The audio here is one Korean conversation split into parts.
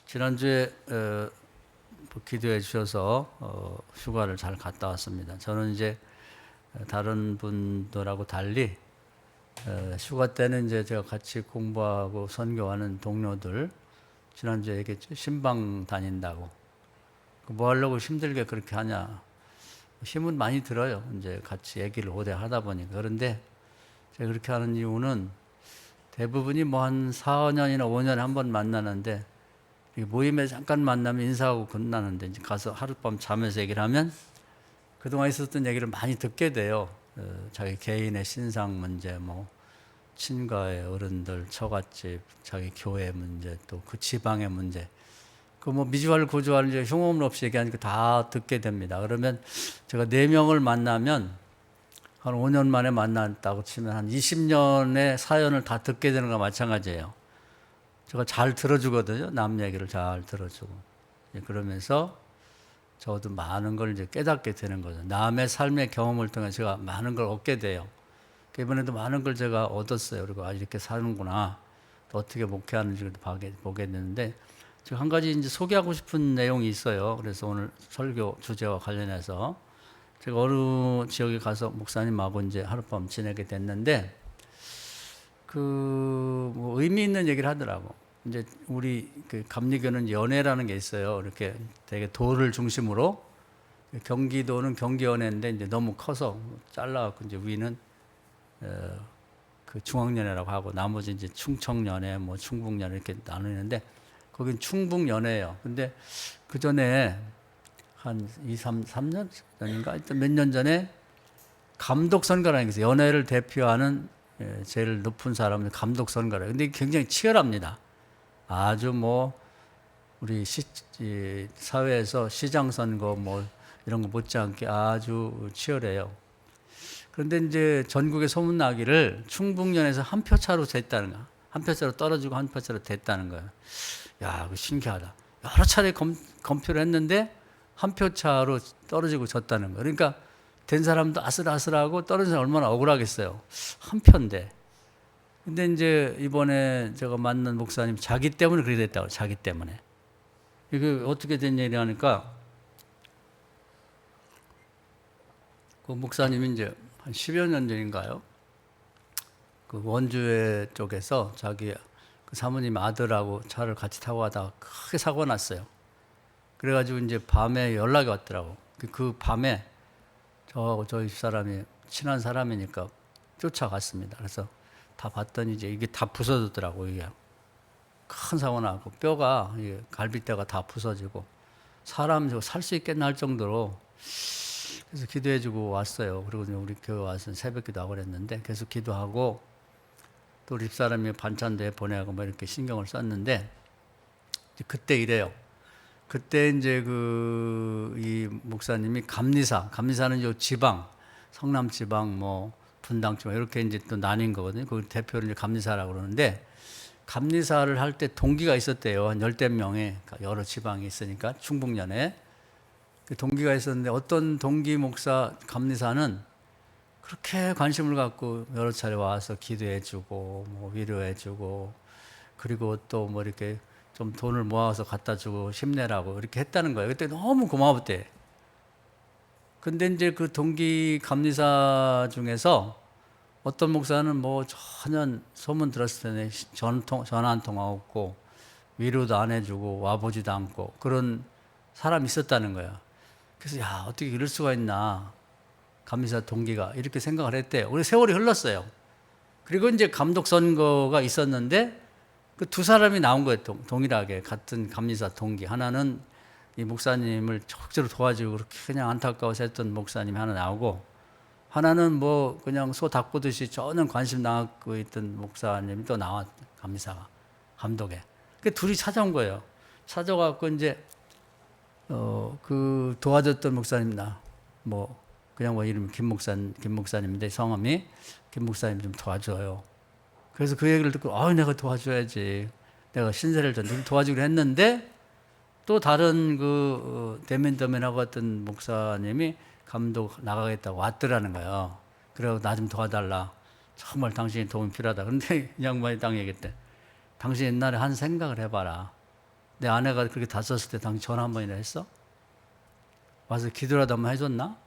지난주에 기도해 주셔서 휴가를 잘 갔다 왔습니다. 저는 이제 다른 분들하고 달리 휴가 때는 이제 제가 같이 공부하고 선교하는 동료들 지난주에 얘기했죠. 신방 다닌다고. 뭐 하려고 힘들게 그렇게 하냐. 힘은 많이 들어요. 이제 같이 얘기를 오래 하다 보니까. 그런데 제가 그렇게 하는 이유는 대부분이 뭐 한 4, 5년이나 5년에 한 번 만나는데 모임에 잠깐 만나면 인사하고 끝나는데 이제 가서 하룻밤 자면서 얘기를 하면 그동안 있었던 얘기를 많이 듣게 돼요. 자기 개인의 신상 문제, 뭐 친가의 어른들 처갓집, 자기 교회 문제, 또 그 지방의 문제, 그 뭐 미주알 고주알 이제 흉오물 없이 얘기하니까 다 듣게 됩니다. 그러면 제가 4명을 만나면 한 5년 만에 만났다고 치면 한 20년의 사연을 다 듣게 되는 거와 마찬가지예요. 제가 잘 들어주거든요. 남 얘기를 잘 들어주고. 그러면서 저도 많은 걸 이제 깨닫게 되는 거죠. 남의 삶의 경험을 통해 제가 많은 걸 얻게 돼요. 이번에도 많은 걸 제가 얻었어요. 그리고 이렇게 사는구나. 또 어떻게 목회하는지도 보게 됐는데, 제가 한 가지 이제 소개하고 싶은 내용이 있어요. 그래서 오늘 설교 주제와 관련해서 제가 어느 지역에 가서 목사님하고 이제 하룻밤 지내게 됐는데, 뭐 의미 있는 얘기를 하더라고. 이제 우리 그 감리교는 연회라는 게 있어요. 이렇게 되게 도를 중심으로 경기도는 경기연회인데 이제 너무 커서 잘라갖고 이제 위는 그 중앙연회라고 하고 나머지 이제 충청연회, 뭐 충북연회 이렇게 나누는데 거긴 충북연회예요. 근데 그 전에 한 3년 전인가 하여튼 몇 년 전에 감독선거라는 게 있어요. 연회를 대표하는 제일 높은 사람은 감독선거라. 근데 굉장히 치열합니다. 아주 뭐 우리 사회에서 시장 선거 뭐 이런 거 못지않게 아주 치열해요. 그런데 이제 전국에 소문나기를 충북연에서 한 표 차로 됐다는 거야. 한 표 차로 떨어지고 한 표 차로 됐다는 거야. 야, 그 신기하다. 여러 차례 검표를 했는데 한 표 차로 떨어지고 졌다는 거야. 그러니까 된 사람도 아슬아슬하고 떨어진 사람 얼마나 억울하겠어요. 한 표인데. 근데 이제 이번에 제가 만난 목사님 자기 때문에 그렇게 됐다고. 자기 때문에. 이게 어떻게 된 일이라니까 그 목사님이 이제 한 10여 년 전인가요? 그 원주에 쪽에서 자기 그 사모님 아들하고 차를 같이 타고 가다가 크게 사고가 났어요. 그래가지고 이제 밤에 연락이 왔더라고. 그 밤에 저희 집사람이 친한 사람이니까 쫓아갔습니다. 그래서 다 봤더니 이제 이게 다 부서졌더라고. 이게 큰 사고 나고 뼈가 갈비뼈가 다 부서지고 사람 살 수 있겠나 할 정도로. 그래서 기도해주고 왔어요. 그리고 우리 교회 와서 새벽 기도하고 그랬는데 계속 기도하고 또 우리 집사람이 반찬도 보내고 뭐 이렇게 신경을 썼는데 그때 이래요. 그때 이제 이 목사님이 감리사는 요 지방, 성남 지방 뭐 분당 지방 이렇게 이제 또 나뉜 거거든요. 그 대표를 이제 감리사라고 그러는데 감리사를 할 때 동기가 있었대요. 한 10대 명의 여러 지방이 있으니까 충북연에 그 동기가 있었는데 어떤 동기 목사 감리사는 그렇게 관심을 갖고 여러 차례 와서 기도해주고 뭐 위로해주고 그리고 또 뭐 이렇게 좀 돈을 모아서 갖다 주고 힘내라고 이렇게 했다는 거예요. 그때 너무 고마웠대. 근데 이제 그 동기 감리사 중에서 어떤 목사는 뭐 전혀 소문 들었을 때는 전화 한 통화 없고 위로도 안 해주고 와보지도 않고 그런 사람이 있었다는 거야. 그래서 야, 어떻게 이럴 수가 있나. 감리사 동기가 이렇게 생각을 했대요. 그래서 세월이 흘렀어요. 그리고 이제 감독 선거가 있었는데 그 두 사람이 나온 거예요. 동일하게 같은 감리사 동기. 하나는 이 목사님을 적극적으로 도와주고 그렇게 그냥 안타까워서 했던 목사님이 하나 나오고 하나는 뭐 그냥 소 닦고듯이 전혀 관심 나갖고 있던 목사님이 또 나왔. 감리사가 감독에. 그 둘이 찾아온 거예요. 찾아와갖고 이제 그 도와줬던 목사님 뭐 그냥 뭐 이름이 김 목사님인데 성함이 김 목사님 좀 도와줘요. 그래서 그 얘기를 듣고 내가 도와줘야지. 내가 신세를 졌는데 도와주기로 했는데 또 다른 대면대면하고 갔던 목사님이 감독 나가겠다고 왔더라는 거예요. 그래서 나 좀 도와달라. 정말 당신이 도움이 필요하다. 그런데 이 양반이 딱 얘기했대. 당신 옛날에 한 생각을 해봐라. 내 아내가 그렇게 다쳤을 때 당신 전화 한 번이나 했어? 와서 기도라도 한번 해줬나?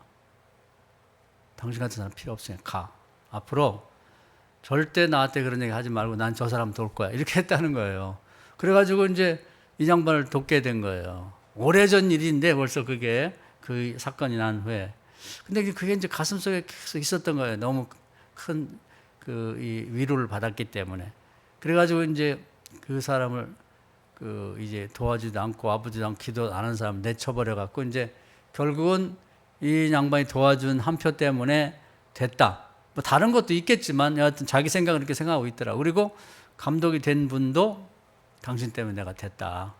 당신 같은 사람 필요 없으니까 가. 앞으로 절대 나한테 그런 얘기 하지 말고 난 저 사람 돌 거야. 이렇게 했다는 거예요. 그래가지고 이제 이 양반을 돕게 된 거예요. 오래전 일인데 벌써 그게 그 사건이 난 후에. 근데 그게 이제 가슴속에 계속 있었던 거예요. 너무 큰 이 위로를 받았기 때문에. 그래가지고 이제 그 사람을 이제 도와주지도 않고 아버지도 않고 기도 안 하는 사람 내쳐버려갖고 이제 결국은 이 양반이 도와준 한 표 때문에 됐다. 뭐 다른 것도 있겠지만 여하튼 자기 생각은 이렇게 생각하고 있더라. 그리고 감독이 된 분도 당신 때문에 내가 됐다.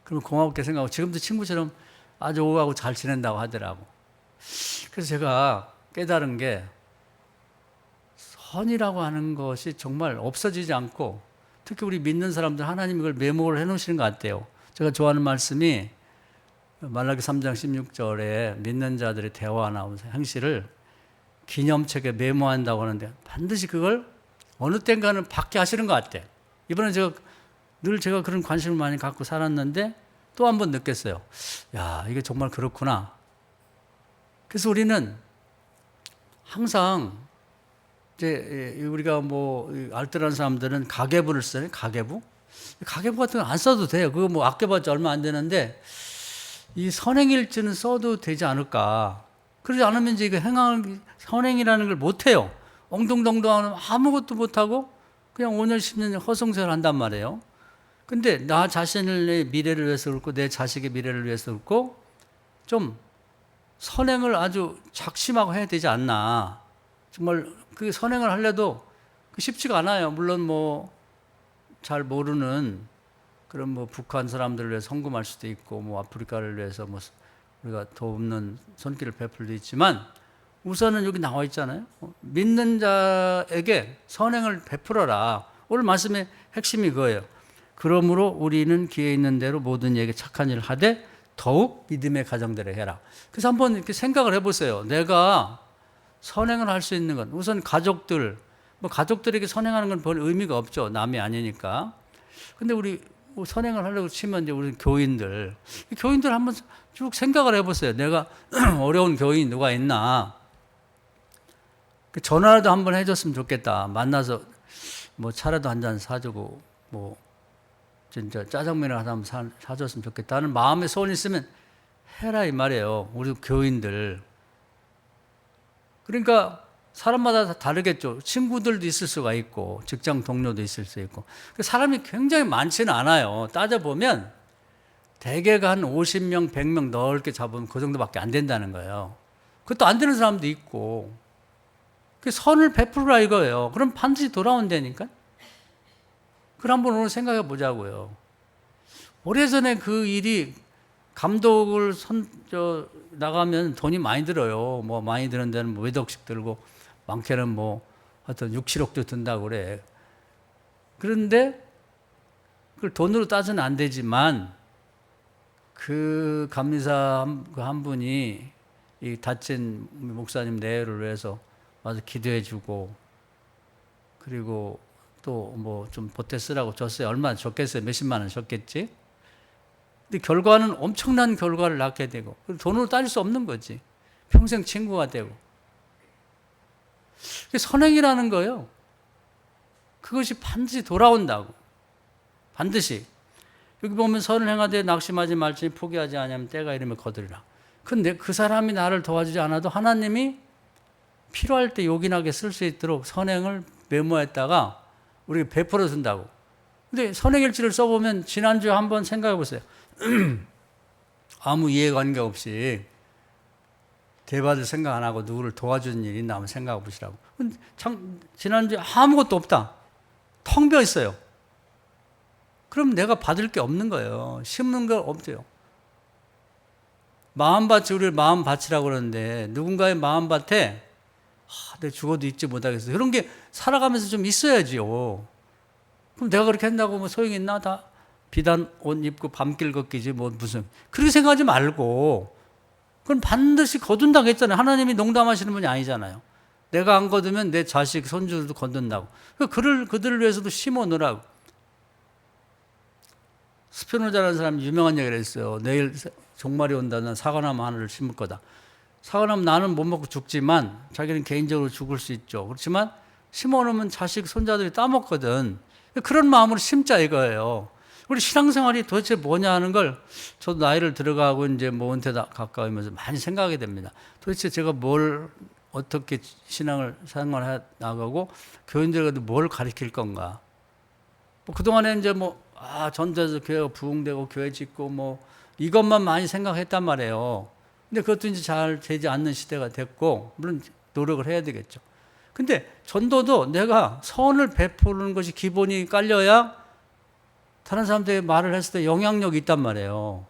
그러면 고맙게 생각하고 지금도 친구처럼 아주 오하고 잘 지낸다고 하더라고. 그래서 제가 깨달은 게 선이라고 하는 것이 정말 없어지지 않고 특히 우리 믿는 사람들 하나님 이걸 메모를 해놓으시는 것 같아요. 제가 좋아하는 말씀이 말라기 3장 16절에 믿는 자들의 대화 나온 행실을 기념책에 메모한다고 하는데 반드시 그걸 어느 땐가는 받게 하시는 것 같아요. 이번에 제가 그런 관심을 많이 갖고 살았는데 또 한 번 느꼈어요. 야, 이게 정말 그렇구나. 그래서 우리는 항상 이제 우리가 뭐 알뜰한 사람들은 가계부를 써요. 가계부 같은 거 안 써도 돼요. 그거 뭐 아껴봤자 얼마 안 되는데 이 선행일지는 써도 되지 않을까. 그러지 않으면 이제 이거 선행이라는 걸 못해요. 엉뚱덩덩하면 아무것도 못하고 그냥 5년 10년 허송세월 한단 말이에요. 근데 나 자신의 미래를 위해서 그렇고 내 자식의 미래를 위해서 그렇고 좀 선행을 아주 작심하고 해야 되지 않나. 정말 그 선행을 하려도 쉽지가 않아요. 물론 뭐 잘 모르는 그런 뭐 북한 사람들을 위해서 헌금할 수도 있고 뭐 아프리카를 위해서 뭐 우리가 돕는 손길을 베풀 수도 있지만 우선은 여기 나와 있잖아요. 믿는 자에게 선행을 베풀어라. 오늘 말씀의 핵심이 그거예요. 그러므로 우리는 기회 있는 대로 모든 이에게 착한 일을 하되 더욱 믿음의 가정들을 해라. 그래서 한번 이렇게 생각을 해보세요. 내가 선행을 할 수 있는 건 우선 가족들, 뭐 가족들에게 선행하는 건 별 의미가 없죠. 남이 아니니까. 근데 우리 선행을 하려고 치면 이제 우리 교인들 한번 쭉 생각을 해보세요. 내가 어려운 교인 누가 있나? 전화라도 한번 해줬으면 좋겠다. 만나서 뭐 차라도 한 잔 사주고 뭐 진짜 짜장면을 하나 사줬으면 좋겠다는 마음의 소원이 있으면 해라 이 말이에요. 우리 교인들. 그러니까 사람마다 다 다르겠죠. 친구들도 있을 수가 있고 직장 동료도 있을 수 있고 사람이 굉장히 많지는 않아요. 따져보면 대개가 한 50명, 100명 넓게 잡으면 그 정도밖에 안 된다는 거예요. 그것도 안 되는 사람도 있고 그 선을 베풀라 이거예요. 그럼 반드시 돌아온다니까. 그걸 한번 오늘 생각해 보자고요. 오래전에 그 일이 감독을 나가면 돈이 많이 들어요. 뭐 많이 드는 데는 뭐 몇 억씩 들고 많게는 뭐 하여튼 6, 7억도 든다고 그래. 그런데 그걸 돈으로 따져는 안 되지만 그 감리사 한 분이 이 다친 목사님 내외를 위해서 와서 기도해 주고 그리고 또 뭐 좀 보태 쓰라고 줬어요. 얼마나 줬겠어요? 몇십만 원 줬겠지? 근데 결과는 엄청난 결과를 낳게 되고 돈으로 따질 수 없는 거지. 평생 친구가 되고. 선행이라는 거예요. 그것이 반드시 돌아온다고. 반드시. 여기 보면 선을 행하되 낙심하지 말지니 포기하지 아니하면 때가 이르면 거두리라. 근데 그 사람이 나를 도와주지 않아도 하나님이 필요할 때 요긴하게 쓸 수 있도록 선행을 메모했다가 우리가 베풀어 준다고. 근데 선행일지를 써보면 지난주에 한번 생각해 보세요. 아무 이해관계 없이 대받을 생각 안 하고 누구를 도와주는 일이 있나 한번 생각해 보시라고. 지난주에 아무것도 없다. 텅 비어 있어요. 그럼 내가 받을 게 없는 거예요. 심는 거 없대요. 마음밭이 우리를 마음밭이라고 그러는데 누군가의 마음밭에 내가 죽어도 잊지 못하겠어. 그런 게 살아가면서 좀 있어야지요. 그럼 내가 그렇게 한다고 뭐 소용이 있나? 다 비단 옷 입고 밤길 걷기지 뭐 무슨. 그렇게 생각하지 말고 그건 반드시 거둔다고 했잖아요. 하나님이 농담하시는 분이 아니잖아요. 내가 안 거두면 내 자식, 손주들도 거둔다고. 그들을 위해서도 심어 놓으라고. 스피노자라는 사람이 유명한 얘기를 했어요. 내일 종말이 온다면 사과나무 하나를 심을 거다. 사과나무 나는 못 먹고 죽지만 자기는 개인적으로 죽을 수 있죠. 그렇지만 심어놓으면 자식, 손자들이 따먹거든. 그런 마음으로 심자 이거예요. 우리 신앙생활이 도대체 뭐냐 하는 걸 저도 나이를 들어가고 이제 뭐 은퇴다 가까우면서 많이 생각하게 됩니다. 도대체 제가 뭘 어떻게 신앙을 생활해 나가고 교인들에게도 뭘 가르칠 건가. 뭐 그동안에 이제 전도해서 교회가 부흥되고 교회 짓고 뭐 이것만 많이 생각했단 말이에요. 근데 그것도 이제 잘 되지 않는 시대가 됐고, 물론 노력을 해야 되겠죠. 근데 전도도 내가 선을 베푸는 것이 기본이 깔려야 다른 사람들이 말을 했을 때 영향력이 있단 말이에요.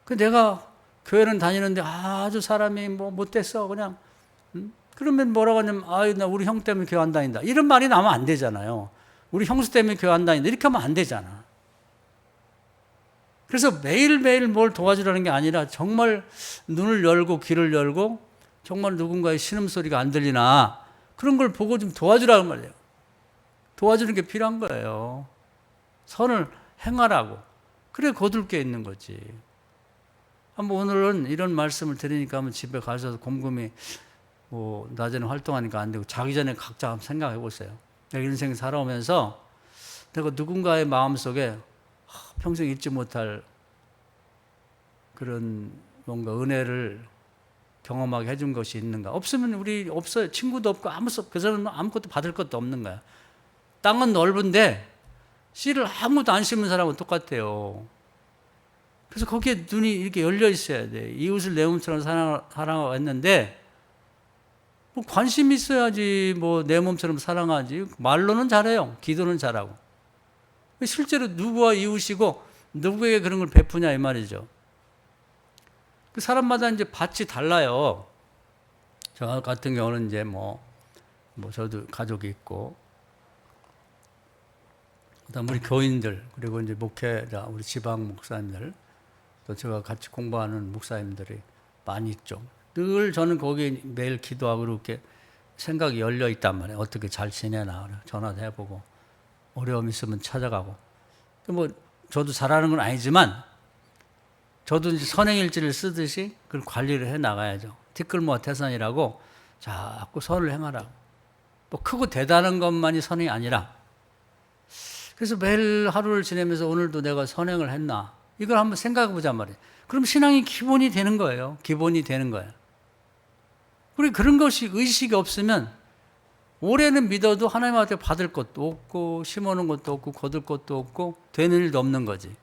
그 내가 교회는 다니는데 아주 사람이 뭐 못됐어 그냥 그러면 뭐라고 하냐면 나 우리 형 때문에 교회 안 다닌다 이런 말이 나오면 안 되잖아요. 우리 형수 때문에 교회 안 다닌다 이렇게 하면 안 되잖아. 그래서 매일매일 뭘 도와주라는 게 아니라 정말 눈을 열고 귀를 열고 정말 누군가의 신음소리가 안 들리나 그런 걸 보고 좀 도와주라는 말이에요. 도와주는 게 필요한 거예요. 선을 행하라고. 그래 거둘 게 있는 거지. 한번 오늘은 이런 말씀을 드리니까 한번 집에 가셔서 곰곰이 낮에는 활동하니까 안 되고 자기 전에 각자 한번 생각해 보세요. 내가 인생 살아오면서 내가 누군가의 마음속에 평생 잊지 못할 그런 뭔가 은혜를 경험하게 해준 것이 있는가? 없으면 우리 없어요. 친구도 없고 그 사람은 아무것도 받을 것도 없는 거야. 땅은 넓은데 씨를 아무도 안 심은 사람은 똑같아요. 그래서 거기에 눈이 이렇게 열려 있어야 돼. 이웃을 내 몸처럼 사랑하고 했는데 관심 있어야지 내 몸처럼 사랑하지. 말로는 잘해요. 기도는 잘하고. 실제로 누구와 이웃이고 누구에게 그런 걸 베푸냐 이 말이죠. 그 사람마다 이제 밭이 달라요. 저 같은 경우는 이제 저도 가족이 있고 그다음 우리 교인들 그리고 이제 목회자 우리 지방 목사님들 또 제가 같이 공부하는 목사님들이 많이 있죠. 늘 저는 거기 매일 기도하고 이렇게 생각이 열려 있단 말이에요. 어떻게 잘 지내나 전화도 해보고 어려움 있으면 찾아가고 저도 잘하는 건 아니지만 저도 이제 선행일지를 쓰듯이 그걸 관리를 해 나가야죠. 티끌모아 태산이라고 자꾸 선을 행하라고. 크고 대단한 것만이 선행이 아니라 그래서 매일 하루를 지내면서 오늘도 내가 선행을 했나 이걸 한번 생각해 보자 말이에요. 그럼 신앙이 기본이 되는 거예요. 기본이 되는 거예요. 우리 그런 것이 의식이 없으면 올해는 믿어도 하나님한테 받을 것도 없고 심어놓은 것도 없고 거둘 것도 없고 되는 일도 없는 거지.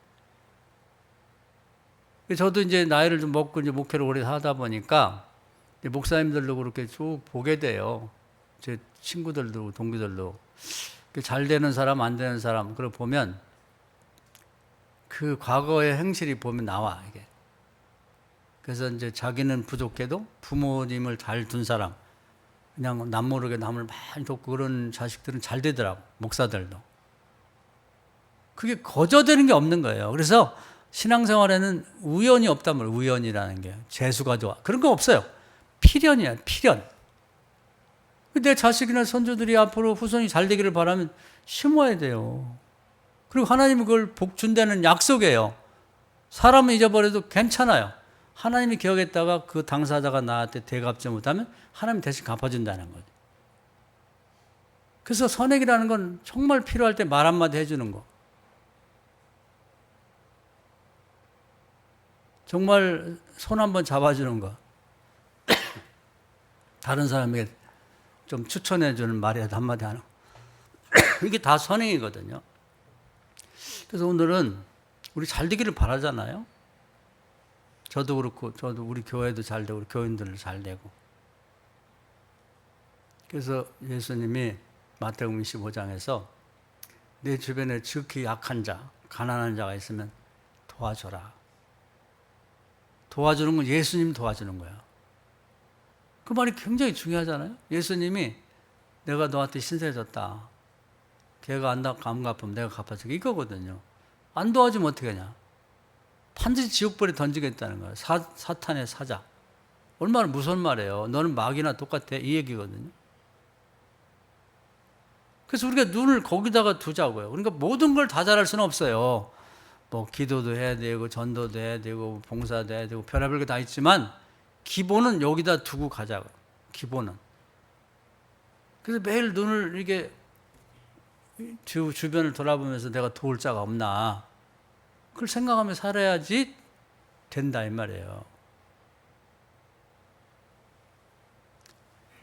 저도 이제 나이를 좀 먹고 이제 목회를 오래 하다 보니까 목사님들도 그렇게 쭉 보게 돼요. 제 친구들도 동기들도 잘 되는 사람 안 되는 사람 그걸 보면 그 과거의 행실이 보면 나와 이게. 그래서 이제 자기는 부족해도 부모님을 잘 둔 사람 그냥 남 모르게 남을 많이 돕고 그런 자식들은 잘 되더라고. 목사들도. 그게 거저되는 게 없는 거예요. 그래서 신앙생활에는 우연이 없단 말이에요. 우연이라는 게. 재수가 좋아. 그런 거 없어요. 필연이야. 필연. 내 자식이나 손주들이 앞으로 후손이 잘 되기를 바라면 심어야 돼요. 그리고 하나님이 그걸 복 준다는 약속이에요. 사람은 잊어버려도 괜찮아요. 하나님이 기억했다가 그 당사자가 나한테 대갚지 못하면 하나님이 대신 갚아준다는 거죠. 그래서 선행이라는 건 정말 필요할 때 말 한마디 해주는 거. 정말 손 한번 잡아주는 거. 다른 사람에게 좀 추천해주는 말이라도 한마디 하는 거. 이게 다 선행이거든요. 그래서 오늘은 우리 잘 되기를 바라잖아요. 저도 그렇고, 저도 우리 교회도 잘 되고, 우리 교인들도 잘 되고. 그래서 예수님이 마태복음 25장에서 내 주변에 지극히 약한 자, 가난한 자가 있으면 도와줘라. 도와주는 건 예수님 도와주는 거야. 그 말이 굉장히 중요하잖아요. 예수님이 내가 너한테 신세 졌다. 걔가 안 갚으면 내가 갚아줄게. 이거거든요. 안 도와주면 어떻게 하냐. 반드시 지옥불에 던지겠다는 거예요. 사탄의 사자. 얼마나 무서운 말이에요. 너는 마귀나 똑같아. 이 얘기거든요. 그래서 우리가 눈을 거기다가 두자고요. 그러니까 모든 걸 다 잘할 수는 없어요. 뭐 기도도 해야 되고 전도도 해야 되고 봉사도 해야 되고 별의별 게 다 있지만 기본은 여기다 두고 가자고. 기본은. 그래서 매일 눈을 이렇게 주변을 돌아보면서 내가 도울 자가 없나 그걸 생각하며 살아야지 된다 이 말이에요.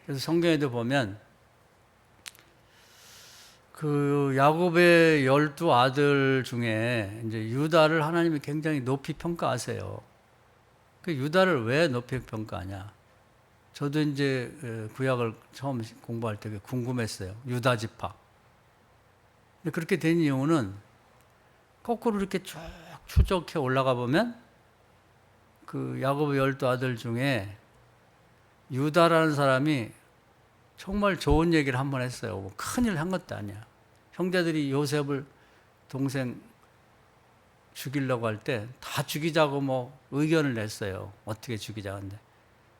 그래서 성경에도 보면 그 야곱의 12아들 중에 이제 유다를 하나님이 굉장히 높이 평가하세요. 그 유다를 왜 높이 평가하냐? 저도 이제 구약을 처음 공부할 때 궁금했어요. 유다 지파. 근데 그렇게 된 이유는 거꾸로 이렇게 쭉 추적해 올라가 보면 그 야곱의 12아들 중에 유다라는 사람이 정말 좋은 얘기를 한 번 했어요. 뭐 큰일 한 것도 아니야. 형제들이 요셉을 동생 죽이려고 할 때 다 죽이자고 뭐 의견을 냈어요. 어떻게 죽이자 근데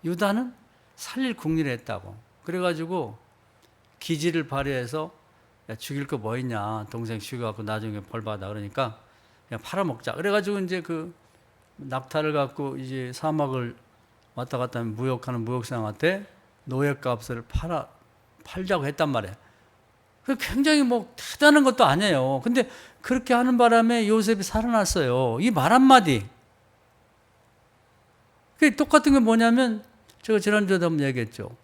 유다는 살릴 궁리를 했다고. 그래가지고 기지를 발휘해서 야, 죽일 거 뭐 있냐. 동생 죽여갖고 나중에 벌 받아. 그러니까 그냥 팔아먹자. 그래가지고 이제 그 낙타를 갖고 이제 사막을 왔다 갔다 하면 무역하는 무역상한테 노예값을 팔자고 했단 말이에요. 굉장히 뭐 대단한 것도 아니에요. 근데 그렇게 하는 바람에 요셉이 살아났어요. 이 말 한마디. 그게 똑같은 게 뭐냐면 제가 지난주에도 한번 얘기했죠.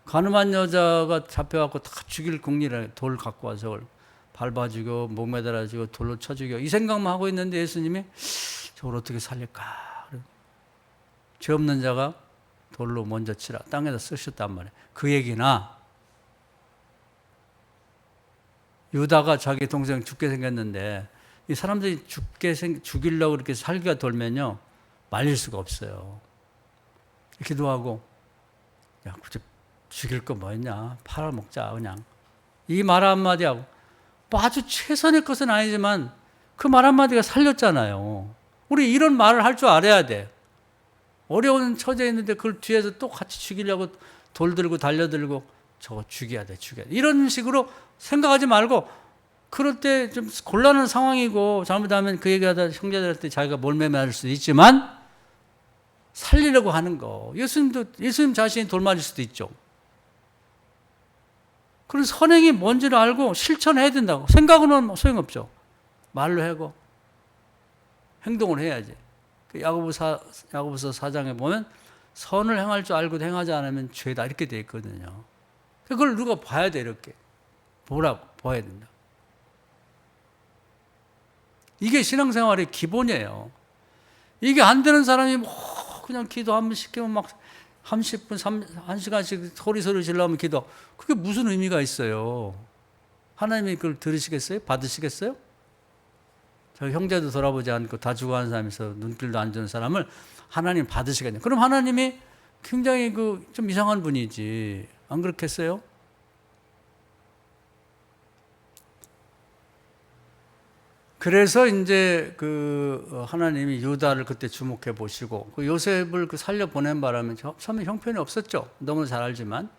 가늠한 여자가 잡혀갖고 다 죽일 궁리를 돌 갖고 와서 저걸 밟아 죽여, 목 매달아 죽여, 돌로 쳐 죽여. 이 생각만 하고 있는데 예수님이 저걸 어떻게 살릴까. 죄 없는 자가 돌로 먼저 치라. 땅에다 쓰셨단 말이에요. 그 얘기나 유다가 자기 동생 죽게 생겼는데 이 사람들이 죽이려고 이렇게 살기가 돌면요. 말릴 수가 없어요. 기도하고 야, 굳이 죽일 거 뭐 있냐. 팔아먹자 그냥. 이 말 한마디 하고 뭐 아주 최선의 것은 아니지만 그 말 한마디가 살렸잖아요. 우리 이런 말을 할 줄 알아야 돼. 어려운 처지에 있는데 그걸 뒤에서 또 같이 죽이려고 돌 들고 달려들고 저거 죽여야 돼. 이런 식으로 생각하지 말고 그럴 때 좀 곤란한 상황이고 잘못하면 그 얘기하다 형제들한테 자기가 몰매 맞을 수도 있지만 살리려고 하는 거. 예수님 자신이 돌 맞을 수도 있죠. 그런 선행이 뭔지를 알고 실천해야 된다고. 생각으로는 소용없죠. 말로 하고 행동을 해야지. 야고보서 4장에 보면 선을 행할 줄 알고 행하지 않으면 죄다 이렇게 돼 있거든요. 그걸 누가 봐야 돼 이렇게. 보라고 봐야 된다. 이게 신앙생활의 기본이에요. 이게 안 되는 사람이 뭐 그냥 기도 한 번 시키면 막 30분, 1시간씩 소리 질러면 기도. 그게 무슨 의미가 있어요? 하나님이 그걸 들으시겠어요? 받으시겠어요? 저 형제도 돌아보지 않고 다 죽어가는 사람에서 눈길도 안 주는 사람을 하나님 받으시겠냐? 그럼 하나님이 굉장히 좀 이상한 분이지. 안 그렇겠어요? 그래서 이제 하나님이 유다를 그때 주목해 보시고 요셉을 살려 보낸 바람에 처음에 형편이 없었죠. 너무 잘 알지만.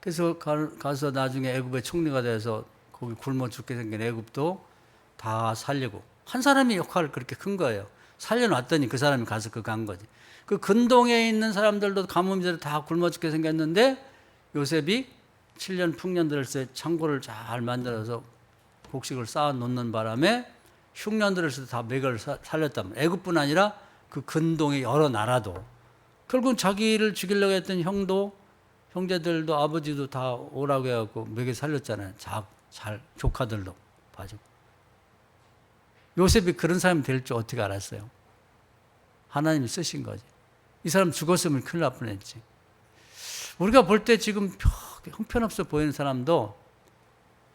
그래서 가서 나중에 애굽의 총리가 돼서 거기 굶어 죽게 생긴 애굽도 다 살리고 한 사람이 역할을 그렇게 큰 거예요. 살려놨더니 그 사람이 가서 간 거지. 그 근동에 있는 사람들도 가뭄이들 다 굶어 죽게 생겼는데 요셉이 7년 풍년 들을 창고를 잘 만들어서 곡식을 쌓아 놓는 바람에 흉년들에서도 다 매걸 살렸단 말이에요. 애굽뿐 아니라 그 근동의 여러 나라도. 결국은 자기를 죽이려고 했던 형제들도 아버지도 다 오라고 해갖고 매개 살렸잖아요. 조카들도 봐주고. 요셉이 그런 사람이 될 줄 어떻게 알았어요? 하나님이 쓰신 거지. 이 사람 죽었으면 큰일 날 뻔했지. 우리가 볼 때 지금 형편없어 보이는 사람도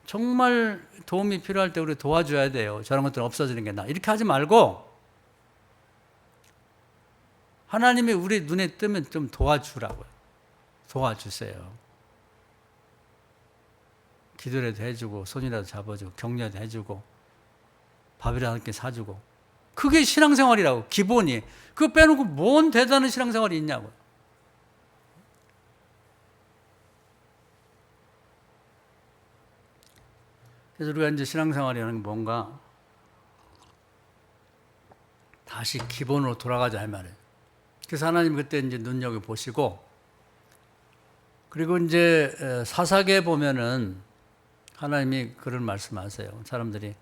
정말 도움이 필요할 때 우리 도와줘야 돼요. 저런 것들은 없어지는 게 나아. 이렇게 하지 말고 하나님이 우리 눈에 뜨면 좀 도와주라고요. 도와주세요. 기도라도 해주고 손이라도 잡아주고 격려도 해주고 밥이라도 함께 사주고. 그게 신앙생활이라고. 기본이. 그거 빼놓고 뭔 대단한 신앙생활이 있냐고요. 그래서 우리가 이제 신앙생활이라는 게 뭔가 다시 기본으로 돌아가자 이 말이에요. 그래서 하나님 그때 이제 눈여겨 보시고, 그리고 이제 사사기에 보면은 하나님이 그런 말씀하세요. 사람들이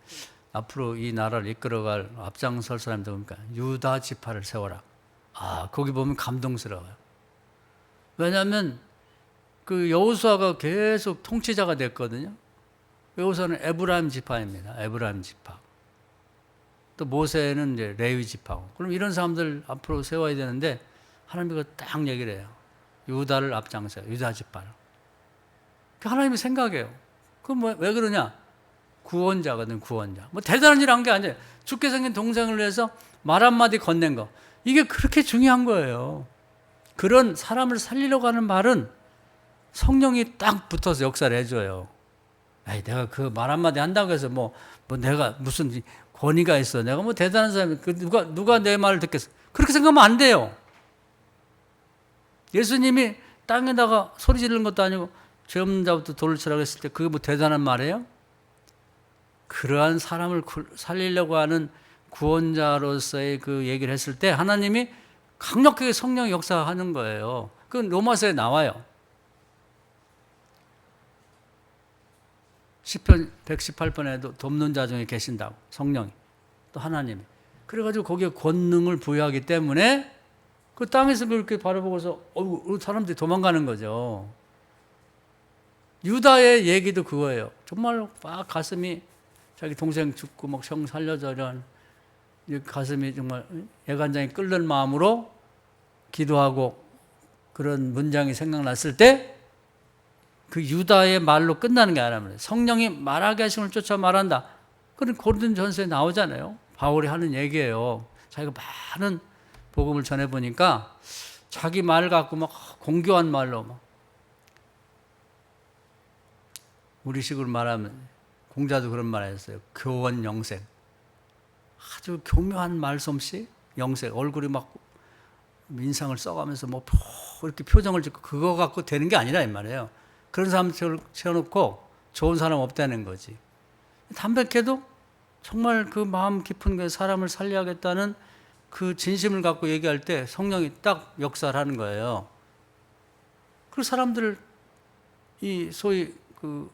앞으로 이 나라를 이끌어갈 앞장설 사람들 보니까 유다 지파를 세워라. 거기 보면 감동스러워요. 왜냐하면 그 여호수아가 계속 통치자가 됐거든요. 여호수아는 에브라임 지파입니다. 에브라임 지파. 또 모세는 이제 레위 지파고. 그럼 이런 사람들 앞으로 세워야 되는데 하나님이 딱 얘기를 해요. 유다를 앞장서요. 유다 지파를. 하나님이 생각해요. 그럼 왜 그러냐? 구원자거든, 구원자. 뭐 대단한 일 한 게 아니에요. 죽게 생긴 동생을 위해서 말 한마디 건넨 거. 이게 그렇게 중요한 거예요. 그런 사람을 살리려고 하는 말은 성령이 딱 붙어서 역사를 해줘요. 내가 그 말 한마디 한다고 해서 뭐 내가 무슨 권위가 있어. 내가 뭐 대단한 사람이, 누가 내 말을 듣겠어. 그렇게 생각하면 안 돼요. 예수님이 땅에다가 소리 지르는 것도 아니고 죄 없는 자부터 돌을 치라고 했을 때 그게 뭐 대단한 말이에요? 그러한 사람을 살리려고 하는 구원자로서의 그 얘기를 했을 때 하나님이 강력하게 성령의 역사하는 거예요. 그건 로마서에 나와요. 시편 118편에도 돕는 자 중에 계신다고, 성령이, 또 하나님이. 그래가지고 거기에 권능을 부여하기 때문에 그 땅에서 그렇게 바라보고서 사람들이 도망가는 거죠. 유다의 얘기도 그거예요. 정말 막 가슴이, 자기 동생 죽고 막 형 살려줘란 가슴이 정말 애간장이 끓는 마음으로 기도하고 그런 문장이 생각났을 때 그 유다의 말로 끝나는 게 아니라 성령이 말하게 하심을 쫓아 말한다. 그런 고린도전서에 나오잖아요. 바울이 하는 얘기예요. 자기가 많은 복음을 전해보니까 자기 말 갖고 막 공교한 말로 막 우리식으로 말하면 공자도 그런 말 했어요. 교원 영생. 아주 교묘한 말솜씨, 영생. 얼굴이 막 인상을 써가면서 뭐 이렇게 표정을 짓고 그거 갖고 되는 게 아니라 이 말이에요. 그런 사람 채워놓고 좋은 사람 없다는 거지. 담백해도 정말 그 마음 깊은 그 사람을 살려야겠다는 그 진심을 갖고 얘기할 때 성령이 딱 역사를 하는 거예요. 그 사람들을 이 소위 그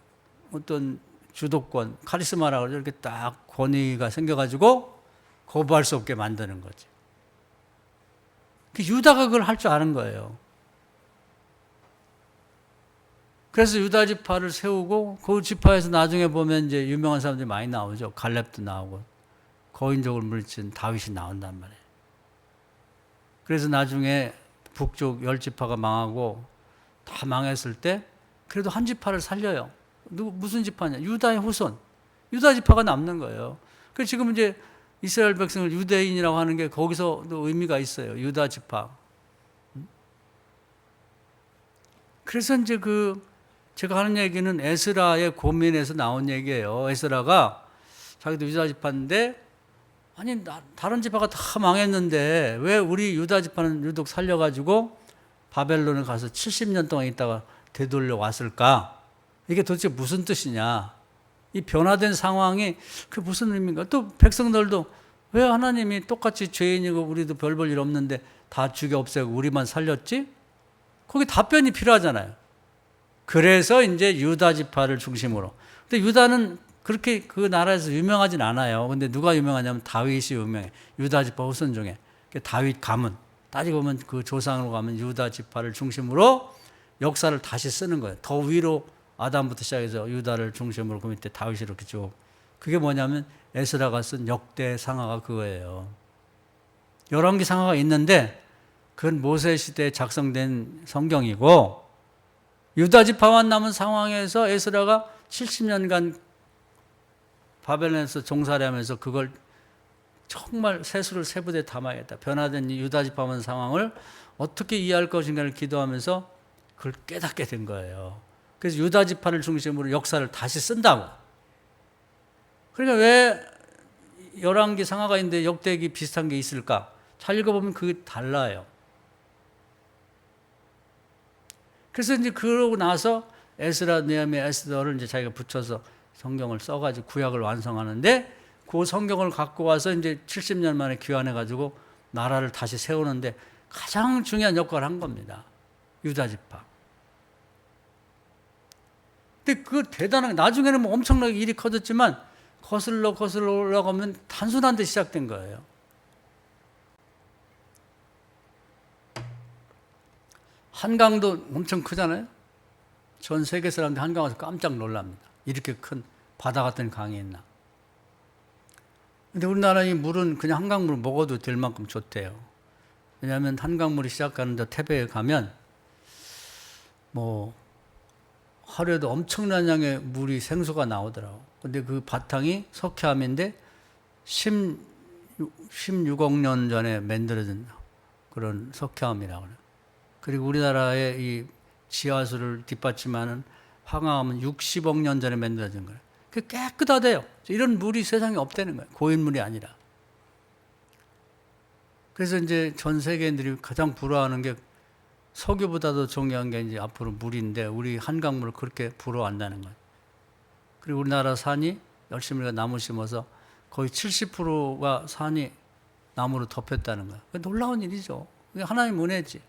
어떤 주도권, 카리스마라고 이렇게 딱 권위가 생겨가지고 거부할 수 없게 만드는 거지. 유다가 그걸 할 줄 아는 거예요. 그래서 유다 지파를 세우고 그 지파에서 나중에 보면 이제 유명한 사람들이 많이 나오죠. 갈렙도 나오고 거인족을 물리친 다윗이 나온단 말이에요. 그래서 나중에 북쪽 10지파가 망하고 다 망했을 때 그래도 한 지파를 살려요. 무슨 지파냐? 유다의 후손. 유다 지파가 남는 거예요. 그래서 지금 이제 이스라엘 백성을 유대인이라고 하는 게 거기서도 의미가 있어요. 유다 지파. 그래서 이제 제가 하는 얘기는 에스라의 고민에서 나온 얘기예요. 에스라가 자기도 유다 지파인데 아니 다른 지파가 다 망했는데 왜 우리 유다 지파는 유독 살려가지고 바벨론을 가서 70년 동안 있다가 되돌려 왔을까? 이게 도대체 무슨 뜻이냐? 이 변화된 상황이 그 무슨 의미인가? 또 백성들도 왜 하나님이 똑같이 죄인이고 우리도 별 볼 일 없는데 다 죽여 없애고 우리만 살렸지? 거기 답변이 필요하잖아요. 그래서 이제 유다 지파를 중심으로. 근데 유다는 그렇게 그 나라에서 유명하진 않아요. 근데 누가 유명하냐면 다윗이 유명해. 유다 지파 후손 중에. 다윗 가문. 따지고 보면 그 조상으로 가면 유다 지파를 중심으로 역사를 다시 쓰는 거예요. 더 위로 아담부터 시작해서 유다를 중심으로 그 밑에 다윗이 이렇게 쭉. 그게 뭐냐면 에스라가 쓴 역대 상하가 그거예요. 11개 상하가 있는데 그건 모세 시대에 작성된 성경이고 유다 지파만 남은 상황에서 에스라가 70년간 바벨론에서 종살이하면서 그걸 정말 세수를 세부대에 담아야겠다. 변화된 유다 지파만 상황을 어떻게 이해할 것인가를 기도하면서 그걸 깨닫게 된 거예요. 그래서 유다 지파를 중심으로 역사를 다시 쓴다고. 그러니까 왜 11개 상하가 있는데 역대기 비슷한 게 있을까? 잘 읽어보면 그게 달라요. 그래서 이제 그러고 나서 에스라, 느헤미야, 에스더를 이제 자기가 붙여서 성경을 써가지고 구약을 완성하는데 그 성경을 갖고 와서 이제 70년 만에 귀환해가지고 나라를 다시 세우는데 가장 중요한 역할을 한 겁니다. 유다 지파. 근데 그 대단한, 나중에는 뭐 엄청나게 일이 커졌지만 거슬러 올라가면 단순한 데 시작된 거예요. 한강도 엄청 크잖아요. 전 세계 사람들이 한강 와서 깜짝 놀랍니다. 이렇게 큰 바다 같은 강이 있나. 근데 우리나라 이 물은 그냥 한강물 먹어도 될 만큼 좋대요. 왜냐하면 한강물이 시작하는 데 태백에 가면 뭐 하루에도 엄청난 양의 물이 생수가 나오더라고. 근데 그 바탕이 석회암인데 16억 년 전에 만들어진 그런 석회암이라고 그래요. 그리고 우리나라의 이 지하수를 뒷받침하는 황화암은 60억 년 전에 만들어진 거예요. 그게 깨끗하대요. 이런 물이 세상에 없다는 거예요. 고인물이 아니라. 그래서 이제 전 세계인들이 가장 부러워하는 게 석유보다도 중요한 게 이제 앞으로 물인데 우리 한강물을 그렇게 부러워한다는 거예요. 그리고 우리나라 산이 열심히 우리가 나무 심어서 거의 70%가 산이 나무로 덮였다는 거예요. 놀라운 일이죠. 하나님 은혜지.